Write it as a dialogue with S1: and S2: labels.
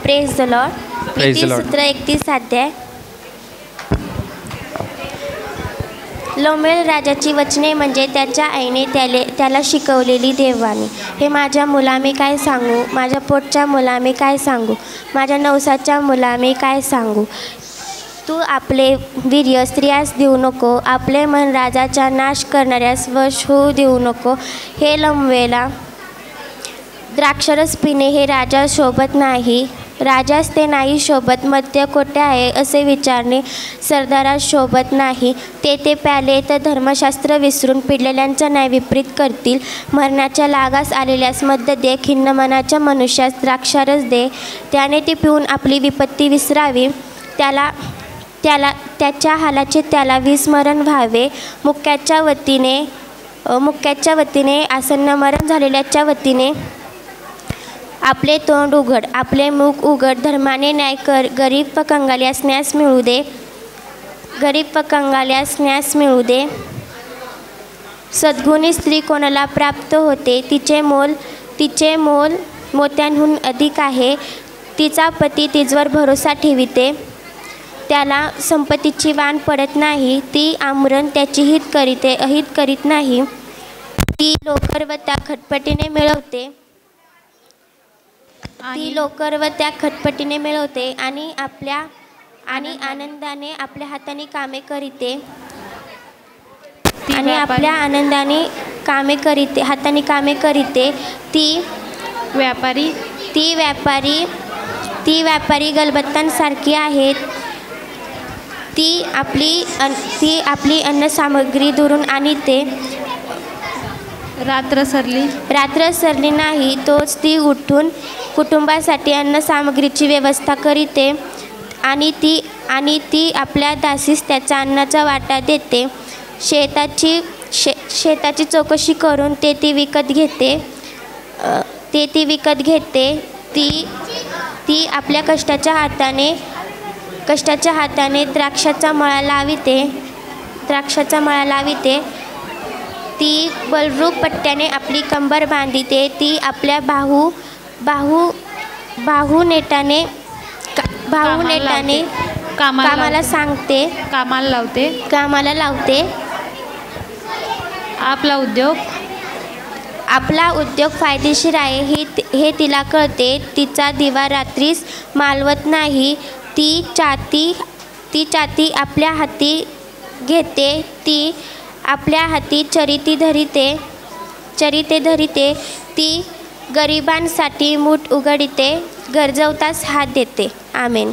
S1: Praise the Lord. नीतिसूत्र 31 अध्याय। लोमेल राजाची वचने म्हणजे त्याच्या आईने त्याला शिकवलेली देववाणी। हे माझ्या मुला मी काय सांगू, माझ्या पोटच्या मुला मी काय सांगू, माझ्या नवसाच्या मुला मी काय सांगू। तू आपले वीर्य स्त्रियास देऊ नको, आपले मन राजाचा नाश करणाऱ्यास वश होऊ देऊ नको। हे लंवेला द्राक्षरस पिणे हे राजा शोभत नाही, राजास ते नाही शोभत। मद्य कोठे आहे असे विचारणे सरदारास शोभत नाही। ते प्याले तर धर्मशास्त्र विसरून पिडलेल्यांचा न्याय विपरीत करतील। मरणाच्या लागास आलेल्यास मद्य दे, खिन्न मनाच्या मनुष्यास द्राक्षारस दे, त्याने ती पिऊन आपली विपत्ती विसरावी, त्याच्या हालाचे त्याला विस्मरण व्हावे। मुक्याच्या वतीने आसन्न मरण झालेल्याच्या वतीने आपले तोंड उघड, आपले मुख उघड। धर्माने न्याय कर, गरीब व कंगाल्यास न्यास मिळू दे, गरीब व कंगाल्यास न्यास मिळू दे। सद्गुणी स्त्री कोणाला प्राप्त होते, तिचे मोल मोत्यांहून अधिक आहे। तिचा पती तिजवर भरोसा ठेविते, त्याला संपत्तीची वाण पडत नाही। ती आमरण त्याची अहित करीत नाही, ती लोकर व त्या खटपटीने मिळवते, आणि आनंदाने आपल्या हाताने कामे करीते, हाताने कामे करीते। ती व्यापारी गलबतांसारखी आहे। ती आपली अन्न सामग्री दुरून आणते, रात्र सरली नाही तोच ती उठून कुटुंबासाठी अन्न सामग्रीची व्यवस्था करीते, आणि ती आपल्या दासीस त्याचा अन्नाचा वाटा देते। शेताची चौकशी करून ती विकत घेते, ती आपल्या कष्टाच्या हाताने द्राक्षाचा मळा लाविते। ती बलरूप पट्ट्याने आपली कंबर बांधिते, ती आपल्या बाहू नेटाने कामाला लावते। आपला उद्योग फायदेशीर आहे हे तिला कळते। तिचा दिवा रात्रीस मालवत नाही, ती चाती आपल्या हाती घेते, ती आपल्या हाती चरिते धरिते। ती गरिबांसाठी मूठ उघडते, गरजवतास हात देते। आमेन।